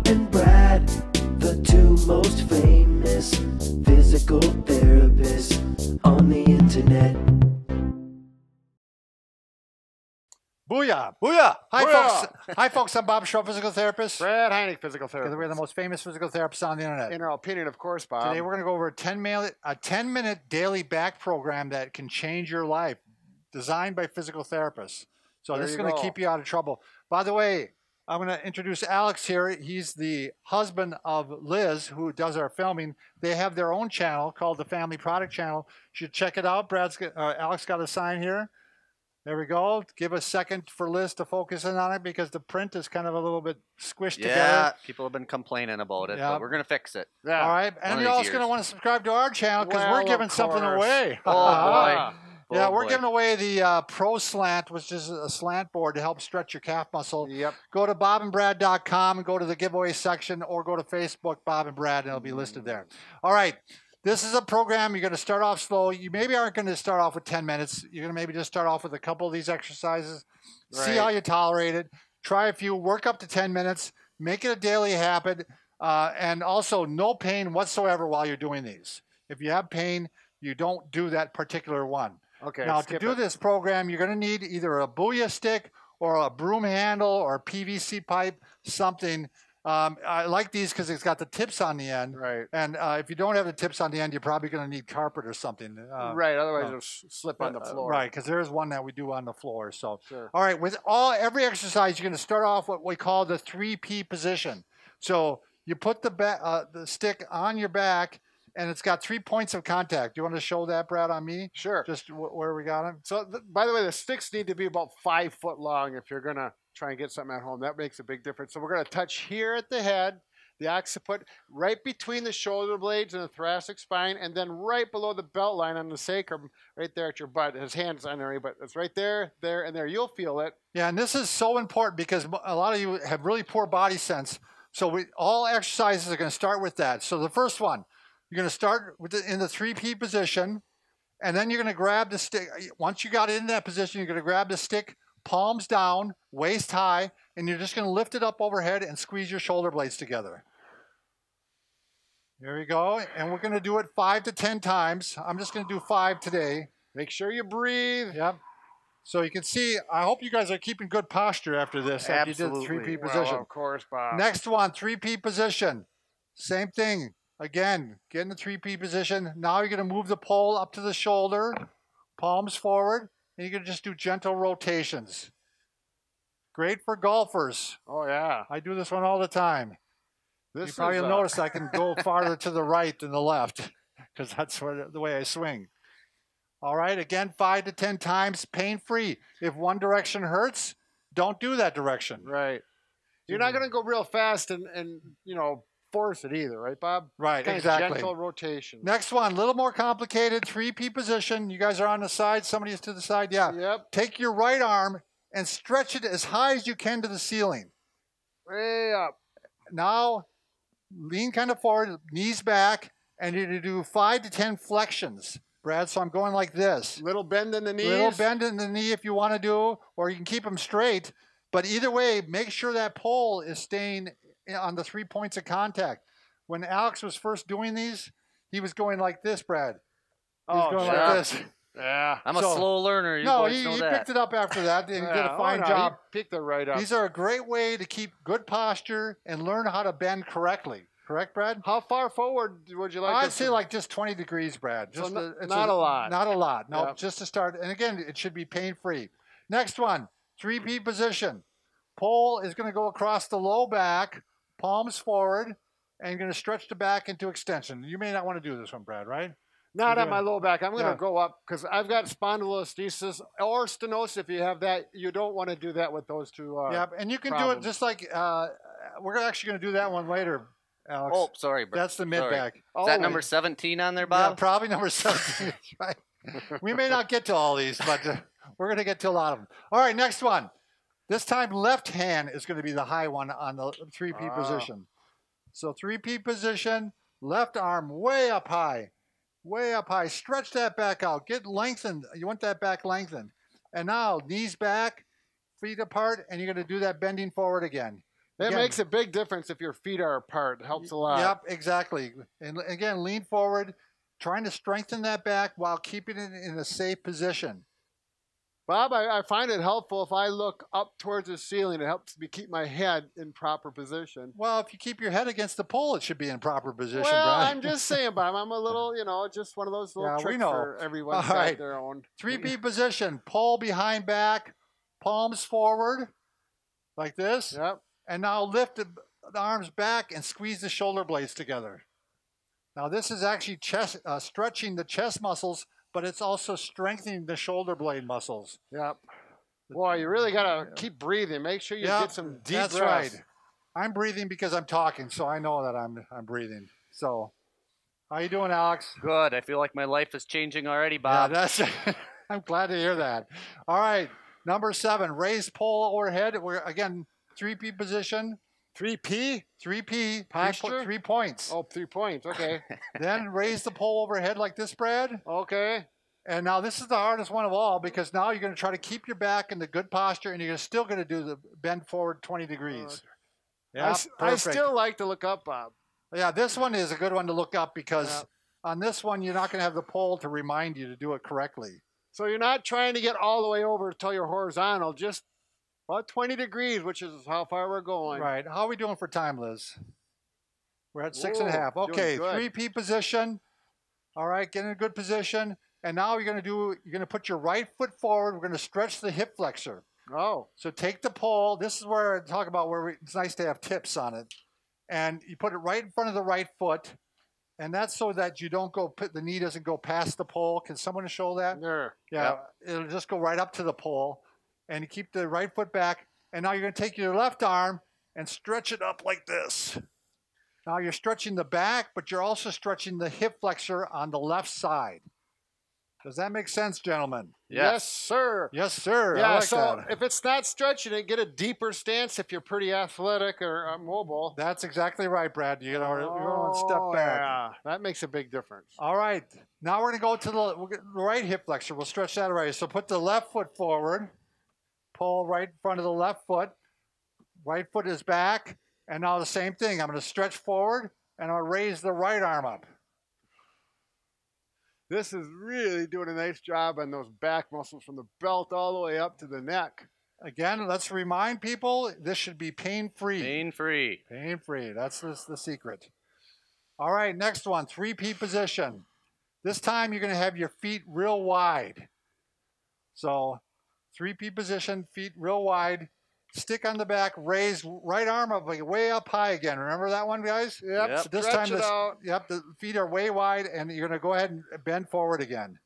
and Brad, the two most famous physical therapists on the internet. Booyah! Booyah! Hi, Booyah! folks. Hi, folks. I'm Bob Shaw, physical therapist. Brad Heineck, physical Because therapist. we're the most famous physical therapists on the internet. In our opinion, of course, Bob. Today, we're going to go over a 10-minute daily back program that can change your life, designed by physical therapists. So There this is you going to go. keep you out of trouble. By the way, I'm going to introduce Alex here. He's the husband of Liz, who does our filming. They have their own channel called the Family Product Channel. You should check it out. Alex got a sign here. There we go. Give a second for Liz to focus in on it because the print is kind of a little bit squished together. Yeah, people have been complaining about it, Yeah. but we're going to fix it. Yeah. All right. And you're also going to want to subscribe to our channel because Well, we're giving of something course. away. Oh, boy. Yeah, Oh, we're boy. giving away the Pro-Slant, which is a slant board to help stretch your calf muscle. Yep. Go to bobandbrad.com and go to the giveaway section, or go to Facebook, Bob and Brad, and it'll be listed there. All right. This is a program. You're going to start off slow. You maybe aren't going to start off with 10 minutes. You're going to maybe just start off with a couple of these exercises. See Right. how you tolerate it. Try a few. Work up to 10 minutes. Make it a daily habit. And also, no pain whatsoever while you're doing these. If you have pain, you don't do that particular one. Okay. Now, to skip do it. this program, you're going to need either a BOOYAH stick or a broom handle or a PVC pipe, something. I like these because it's got the tips on the end. Right. And if you don't have the tips on the end, you're probably going to need carpet or something. Right. Otherwise, it'll slip on the floor. Right, because there is one that we do on the floor. So, Sure. all right, with every exercise, you're going to start off what we call the 3P position. So you put the stick on your back, and it's got 3 points of contact. Do you want to show that, Brad, on me? Sure. Just where we got him? So, by the way, the sticks need to be about 5 foot long if you're going to try and get something at home. That makes a big difference. So we're going to touch here at the head, the occiput, right between the shoulder blades and the thoracic spine, and then right below the belt line on the sacrum, right there at your butt. His hand's on there, but it's right there, there, and there. You'll feel it. Yeah, and this is so important because a lot of you have really poor body sense. So all exercises are going to start with that. So the first one, you're going to start in the 3P position, and then you're going to grab the stick. Once you got in that position, you're going to grab the stick, palms down, waist high, and you're just going to lift it up overhead and squeeze your shoulder blades together. There you go. And we're going to do it 5 to 10 times. I'm just going to do 5 today. Make sure you breathe. Yep. So you can see, I hope you guys are keeping good posture after this. After you did the 3P position. Well, of course, Bob. Next one, 3P position. Same thing. Again, get in the 3P position. Now you're going to move the pole up to the shoulder, palms forward, and you're going to just do gentle rotations. Great for golfers. Oh, yeah. I do this one all the time. This You probably is, noticed I can go farther to the right than the left because that's the way I swing. All right, again, 5 to 10 times, pain-free. If one direction hurts, don't do that direction. Right. You're not going to go real fast and you know, force it either, right, Bob? Right, Kind exactly. of gentle rotation. Next one, a little more complicated, 3P position. You guys are on the side, somebody is to the side, yeah. Yep. Take your right arm and stretch it as high as you can to the ceiling. Way up. Now, lean kind of forward, knees back, and you're going to do 5 to 10 flexions, Brad. So I'm going like this. Little bend in the knees. Little bend in the knee if you want to do, or you can keep them straight. But either way, make sure that pole is staying on the 3 points of contact. When Alex was first doing these, he was going like this, Brad. He was going yeah. like this. Yeah. I'm a slow learner. You No, boys he know that. picked it up after that, and he did a fine no, job. He picked it right up. These are a great way to keep good posture and learn how to bend correctly. Correct, Brad? How far forward would you like I'd us say to- like just 20 degrees, Brad. So Just not a lot. Not a lot. No, Yep. just to start. And again, it should be pain-free. Next one, 3P position. Pole is going to go across the low back, palms forward, and you're going to stretch the back into extension. You may not want to do this one, Brad, right? Not You're on my doing- low back. I'm going to Yeah. go up because I've got spondylolisthesis or stenosis. If you have that, you don't want to do that with those two. Yeah, and you can do it problems. just like, we're actually going to do that one later, Alex. Oh, sorry, bro. That's the Sorry. mid-back. Is that Oh, number 17 on there, Yeah, Bob? probably number 17. That's right. We may not get to all these, but we're going to get to a lot of them. All right, next one. This time, left hand is going to be the high one on the 3P position. So 3P position, left arm way up high. Way up high. Stretch that back out. Get lengthened. You want that back lengthened. And now, knees back, feet apart, and you're going to do that bending forward again. That Again, makes a big difference if your feet are apart. It helps a lot. Yep, exactly. And again, lean forward, trying to strengthen that back while keeping it in a safe position. Bob, I find it helpful if I look up towards the ceiling. It helps me keep my head in proper position. Well, if you keep your head against the pole, it should be in proper position, Well, Brad. I'm just saying, Bob. I'm a little, just one of those little Yeah, we tricks know. for everyone All to right. their own. 3P position, pole behind back, palms forward, like this. Yep. And now lift the arms back and squeeze the shoulder blades together. Now this is actually stretching the chest muscles, but it's also strengthening the shoulder blade muscles. Yep. Boy, you really gotta keep breathing. Make sure you get some deep That's breaths. right. I'm breathing because I'm talking, so I know that I'm breathing. So, how you doing, Alex? Good. I feel like my life is changing already, Bob. Yeah, that's. I'm glad to hear that. All right, number 7, raise pole overhead. We're again 3P position. 3P? 3P Posture? 3 points. Oh, 3 points. Okay. Then raise the pole overhead like this, Brad. Okay. And now this is the hardest one of all because now you're going to try to keep your back in the good posture, and you're still going to do the bend forward 20 degrees. Yeah, I still like to look up, Bob. Yeah, this one is a good one to look up because on this one you're not going to have the pole to remind you to do it correctly. So you're not trying to get all the way over until you're horizontal, just about 20 degrees, which is how far we're going. Right. How are we doing for time, Liz? We're at 6.5. Whoa, Okay, doing good. 3P position. All right, get in a good position. And now you're going to put your right foot forward. We're going to stretch the hip flexor. Oh. So take the pole. This is where I talk about it's nice to have tips on it. And you put it right in front of the right foot. And that's so that you don't the knee doesn't go past the pole. Can someone show that? There. Yeah, it'll just go right up to the pole. And you keep the right foot back. And now you're going to take your left arm and stretch it up like this. Now you're stretching the back, but you're also stretching the hip flexor on the left side. Does that make sense, gentlemen? Yes, sir. Yes, sir. Yeah, I like so that. if it's not stretching it, get a deeper stance if you're pretty athletic or mobile. That's exactly right, Brad. You're going to step back. Yeah, that makes a big difference. All right. Now we're going to go to the right hip flexor. We'll stretch that right. So put the left foot forward. Pull right in front of the left foot. Right foot is back. And now the same thing. I'm going to stretch forward, and I'll raise the right arm up. This is really doing a nice job on those back muscles from the belt all the way up to the neck. Again, let's remind people, this should be pain-free. Pain-free. Pain-free. That's the secret. All right, next one, 3P position. This time you're going to have your feet real wide. So 3P position, feet real wide. Stick on the back, raise right arm up, like way up high again. Remember that one, guys? Yep. So this Stretch time, it out. Yep, the feet are way wide, and you're going to go ahead and bend forward again.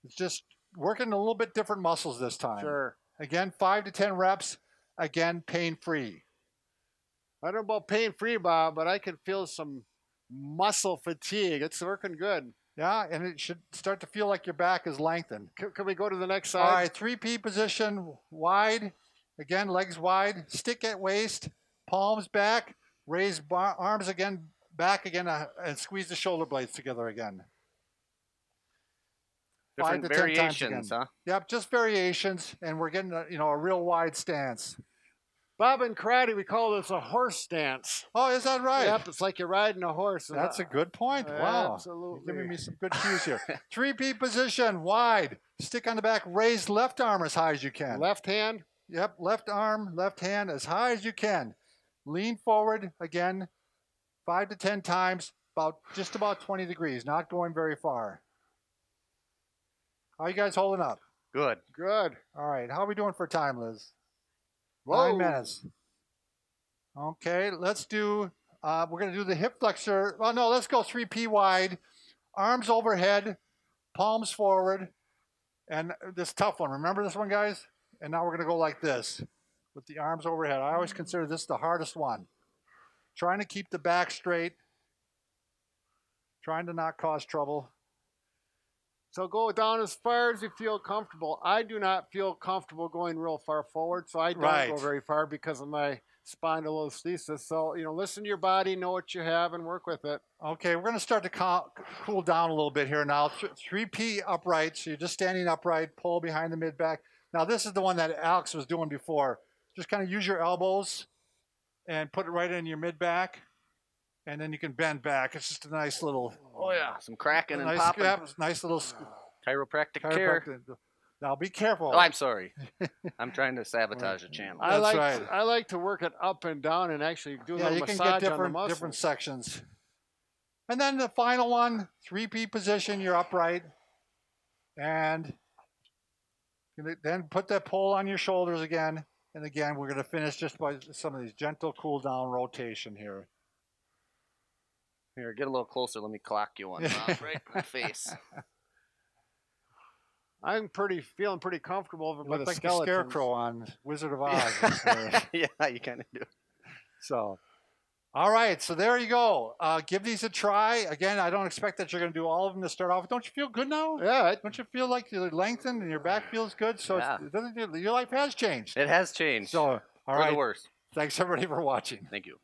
It's just working a little bit different muscles this time. Sure. Again, 5 to 10 reps. Again, pain-free. I don't know about pain-free, Bob, but I can feel some muscle fatigue. It's working good. Yeah, and it should start to feel like your back is lengthened. Can we go to the next side? All right, 3P position, wide. Again, legs wide. Stick at waist, palms back. Raise arms again, back again, and squeeze the shoulder blades together again. Different 5 to 10 times variations, again. huh? Yep, just variations, and we're getting a real wide stance. Bob, in karate, we call this a horse stance. Oh, is that right? Yep, it's like you're riding a horse. That's a good point. Wow. Absolutely. You're giving me some good cues here. 3P position, wide. Stick on the back. Raise left arm as high as you can. Left hand. Yep, left arm, left hand as high as you can. Lean forward again, 5 to 10 times, just about 20 degrees, not going very far. How are you guys holding up? Good. Good. All right, how are we doing for time, Liz? Whoa. 9 minutes. Okay, let's do, we're going to do the hip flexor. Well, no, let's go 3P wide. Arms overhead, palms forward. And this tough one. Remember this one, guys? And now we're going to go like this with the arms overhead. I always consider this the hardest one. Trying to keep the back straight. Trying to not cause trouble. So go down as far as you feel comfortable. I do not feel comfortable going real far forward, so I don't go very far because of my spondylolisthesis. So, listen to your body, know what you have, and work with it. Okay, we're going to start to cool down a little bit here now. 3P upright, so you're just standing upright, pull behind the mid-back. Now, this is the one that Alex was doing before. just kind of use your elbows and put it right in your mid back, and then you can bend back. It's just a nice little. Oh yeah, some cracking and nice popping. Nice little Chiropractic care. Now be careful. Oh, I'm sorry. I'm trying to sabotage the channel. I That's like right. I like to work it up and down and actually do a little you can massage get on the muscles. different sections. And then the final one, 3P position, you're upright. And then put that pole on your shoulders again. And again, we're going to finish just by some of these gentle cool down rotation here. Here, get a little closer. Let me clock you one, Bob, right in the face. I'm feeling pretty comfortable over by Look the like skeletons. the scarecrow on Wizard of Oz. Yeah, you kind of do. So, all right. So there you go. Give these a try. Again, I don't expect that you're going to do all of them to start off. Don't you feel good now? Yeah. Don't you feel like you're lengthened and your back feels good? So Yeah. your life has changed. It has changed. So, all for right. the worse. Thanks everybody for watching. Thank you.